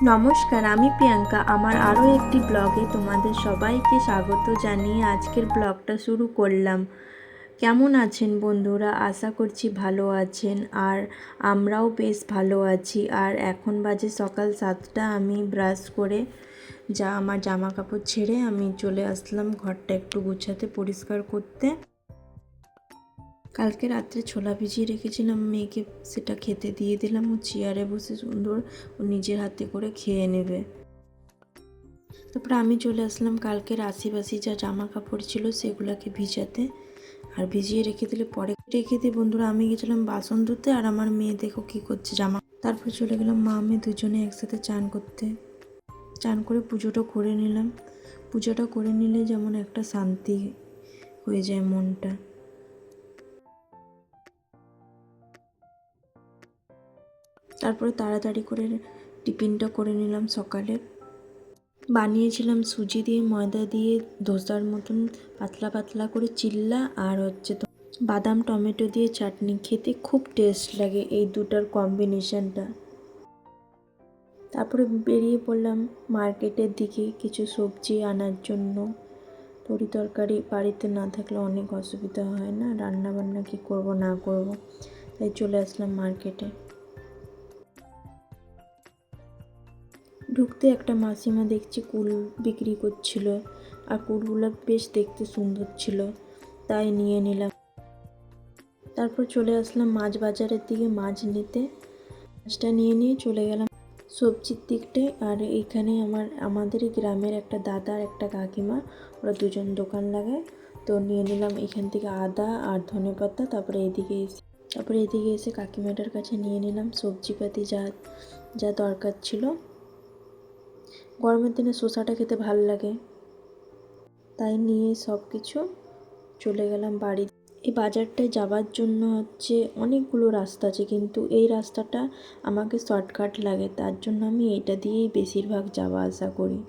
নমস্কার, আমি প্রিয়াঙ্কা। আমার আরও একটি ব্লগে তোমাদের সবাইকে স্বাগত জানিয়ে আজকের ব্লগটা শুরু করলাম। কেমন আছেন বন্ধুরা? আশা করছি ভালো আছেন, আর আমরাও বেশ ভালো আছি। আর এখন বাজে সকাল 7টা। আমি ব্রাশ করে আমার জামা কাপড় ছেড়ে আমি চলে আসলাম ঘরটা একটু গুছাতে, পরিষ্কার করতে। কালকে রাত্রে ছোলা ভিজিয়ে রেখেছিলাম, মেয়েকে সেটা খেতে দিয়ে দিলাম। ও চেয়ারে বসে সুন্দর ও নিজের হাতে করে খেয়ে নেবে। তারপরে আমি চলে আসলাম কালকের আশিবাসি যা জামা কাপড় ছিল সেগুলোকে ভিজাতে, আর ভিজিয়ে রেখে দিলে পরে রেখে দিয়ে বন্ধুরা আমি গেছিলাম বাসন ধুতে। আর আমার মেয়ে দেখো কী করছে, তারপর চলে গেলাম মা মেয়ে দুজনে একসাথে চান করতে। চান করে পুজোটা করে নিলাম। পুজোটা করে নিলে যেমন একটা শান্তি হয়ে যায় মনটা। তারপরে তাড়াতাড়ি করে টিফিনটা করে নিলাম। সকালে বানিয়েছিলাম সুজি দিয়ে ময়দা দিয়ে ধোসার মতন পাতলা পাতলা করে চিল্লা, আর বাদাম টমেটো দিয়ে চাটনি। খেতে খুব টেস্ট লাগে এই দুটার কম্বিনেশনটা। তারপরে বেরিয়ে পড়লাম মার্কেটের দিকে কিছু সবজি আনার জন্য। তরি তরকারি বাড়িতে না থাকলে অনেক অসুবিধা হয় না, রান্না বান্না কী করব না করব, তাই চলে আসলাম মার্কেটে। ঢুকতে একটা মাসিমা দেখছি কুল বিক্রি করছিল, আর কুলগুলো বেশ দেখতে সুন্দর ছিল, তাই নিয়ে নিলাম। তারপর চলে আসলাম মাছ বাজারের দিকে মাছ নিতে। মাছটা নিয়ে চলে গেলাম সবজির দিকটায়। আর এইখানে আমাদেরই গ্রামের একটা দাদা আর একটা কাকিমা, ওরা দুজন দোকান লাগায়। তো নিয়ে নিলাম এখান থেকে আদা আর ধনেপাতা। তারপরে এদিকে এসে কাকিমাটার কাছে নিয়ে নিলাম সবজিপাতি যা যা দরকার ছিল। গরমের দিনে শসাটা খেতে ভালো লাগে, তাই নিয়ে সব কিছু চলে গেলাম বাড়ি। এই বাজারটায় যাওয়ার জন্য অনেকগুলো রাস্তা আছে, কিন্তু এই রাস্তাটা আমাকে শর্টকাট লাগে, তার জন্য আমি এটা দিয়েই বেশিরভাগ যাওয়া আসা করি।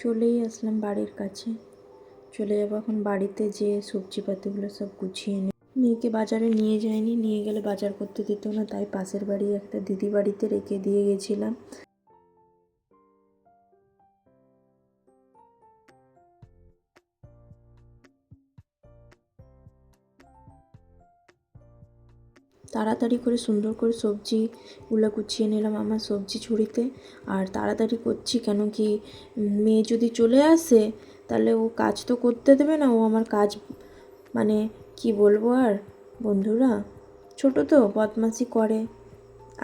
চলেই আসলাম বাড়ির কাছে। চলে যাবো এখন বাড়িতে, যেয়ে সবজিপাতিগুলো সব গুছিয়ে নিই। মেয়েকে বাজারে নিয়ে যায়নি, নিয়ে গেলে বাজার করতে দিত না, তাই পাশের বাড়ি একটা দিদি বাড়িতে রেখে দিয়ে গেছিলাম। তাড়াতাড়ি করে সুন্দর করে সবজিগুলো গুছিয়ে নিলাম আমার সবজি ঝুড়িতে। আর তাড়াতাড়ি করছি কেন কি, মেয়ে যদি চলে আসে তাহলে ও কাজ তো করতে দেবে না। ও আমার কাজ মানে কি বলবো আর বন্ধুরা, ছোট তো বদমাশি করে,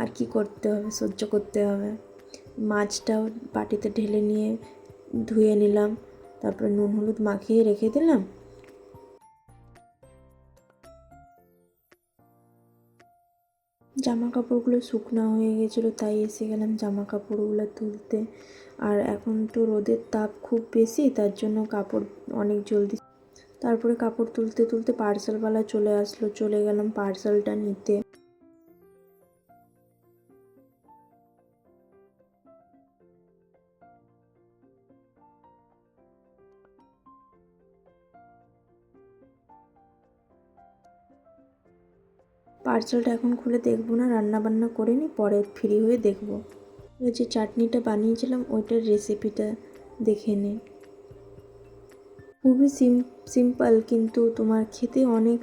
আর কি করতে হবে, সহ্য করতে হবে। মাছটাও বাটিতে ঢেলে নিয়ে ধুয়ে নিলাম, তারপরে নুন হলুদ মাখিয়ে রেখে দিলাম। জামা কাপড়গুলো শুকনো হয়ে গেছিলো, তাই এসে গেলাম জামা কাপড়গুলো তুলতে। আর এখন তো রোদের তাপ খুব বেশি, তার জন্য কাপড় অনেক জলদি। তারপরে কাপড় তুলতে তুলতে পার্সেলওয়ালা চলে আসলো, চলে গেলাম পার্সেলটা নিতে। পার্সেলটা এখন খুলে দেখবো না, রান্না বান্না করে নিই, পরে ফ্রি হয়ে দেখবো। ওই যে চাটনিটা বানিয়েছিলাম ওইটার রেসিপিটা দেখে নে। খুবই সিম্পল, কিন্তু তোমার খেতে অনেক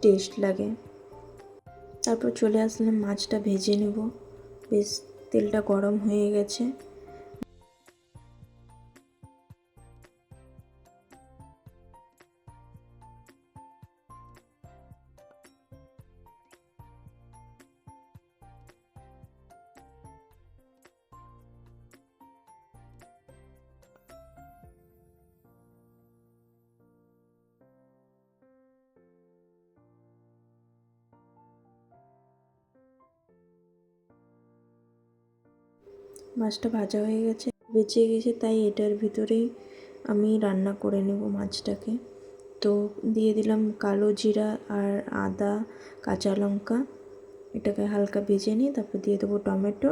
টেস্ট লাগে। তারপর চলে আসলাম মাছটা ভেজে নেব। বেশ তেলটা গরম হয়ে গেছে। মাছটা ভাজা হয়ে গেছে, বেঁচে গেছে, তাই এটার ভিতরেই আমি রান্না করে নেব মাছটাকে। তো দিয়ে দিলাম কালো জিরা আর আদা, কাঁচা লঙ্কা। এটাকে হালকা ভেজে নিয়ে তারপর দিয়ে দেবো টমেটো।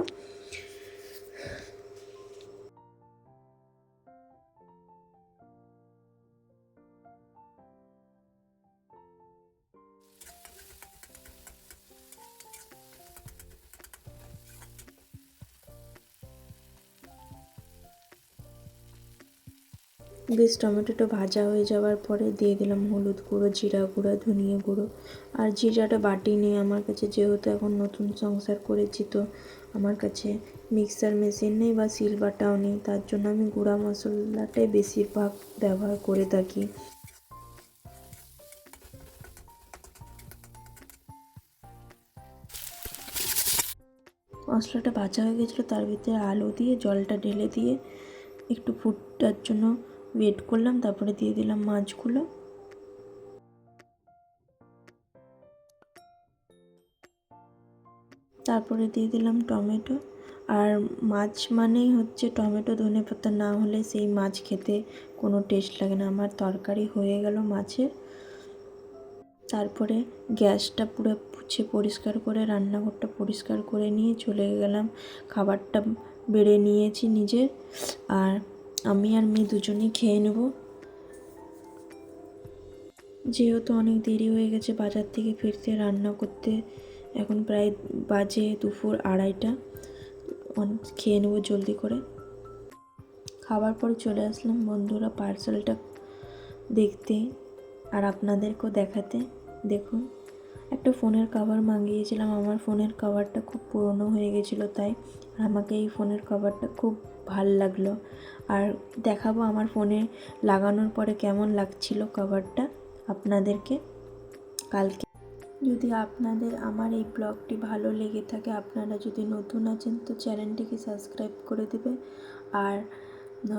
বেশ টমেটোটা ভাজা হয়ে যাওয়ার পরে দিয়ে দিলাম হলুদ গুঁড়ো, জিরা গুঁড়ো, ধনিয়া গুঁড়ো। আর জিরাটা বাটি নেই আমার কাছে, যেহেতু এখন নতুন সংসার করেছি, তো আমার কাছে মিক্সার মেশিন নেই বা শিল বাটাও নেই, তার জন্য আমি গুঁড়া মশলাটাই বেশিরভাগ ব্যবহার করে থাকি। মশলাটা ভাজা হয়ে গেছিলো, তার ভিতরে আলু দিয়ে জলটা ঢেলে দিয়ে একটু ফুটার জন্য ওয়েট করলাম, তারপরে দিয়ে দিলাম মাছগুলো। তারপরে দিয়ে দিলাম টমেটো। আর মাছ মানেই হচ্ছে টমেটো ধনেপাতা, না হলে সেই মাছ খেতে কোনো টেস্ট লাগে না। আমার তরকারি হয়ে গেল মাছের। তারপরে গ্যাসটা পুরো পুছে পরিষ্কার করে, রান্নাঘরটা পরিষ্কার করে নিয়ে চলে গেলাম। খাবারটা বেড়ে নিয়েছি নিজের, আর আমি আর মেয়ে দুজনেই খেয়ে নেব। যেহেতু অনেক দেরি হয়ে গেছে বাজার থেকে ফিরতে, রান্না করতে, এখন প্রায় বাজে দুপুর 2:30। খেয়ে নেবো জলদি করে। খাবার পরে চলে আসলাম বন্ধুরা পার্সেলটা দেখতে আর আপনাদেরকেও দেখাতে। দেখুন, একটা ফোনের কভার মাঙ্গিয়েছিলাম। আমার ফোনের কভারটা খুব পুরনো হয়ে গেছিলো, তাই আমাকে এই ফোনের কভারটা খুব ভাল লাগলো। আর দেখাবো আমার ফোনে লাগানোর পরে কেমন লাগছিল কভারটা আপনাদেরকে কালকে। যদি আপনাদের আমার এই ব্লগটি ভালো লেগে থাকে, আপনারা যদি নতুন আছেন তো চ্যানেলটিকে সাবস্ক্রাইব করে দেবে, আর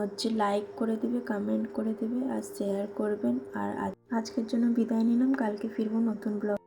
হচ্ছে লাইক করে দেবে, কমেন্ট করে দেবে, আর শেয়ার করবেন। আর আজকের জন্য বিদায় নিলাম, কালকে ফিরবো নতুন ব্লগ।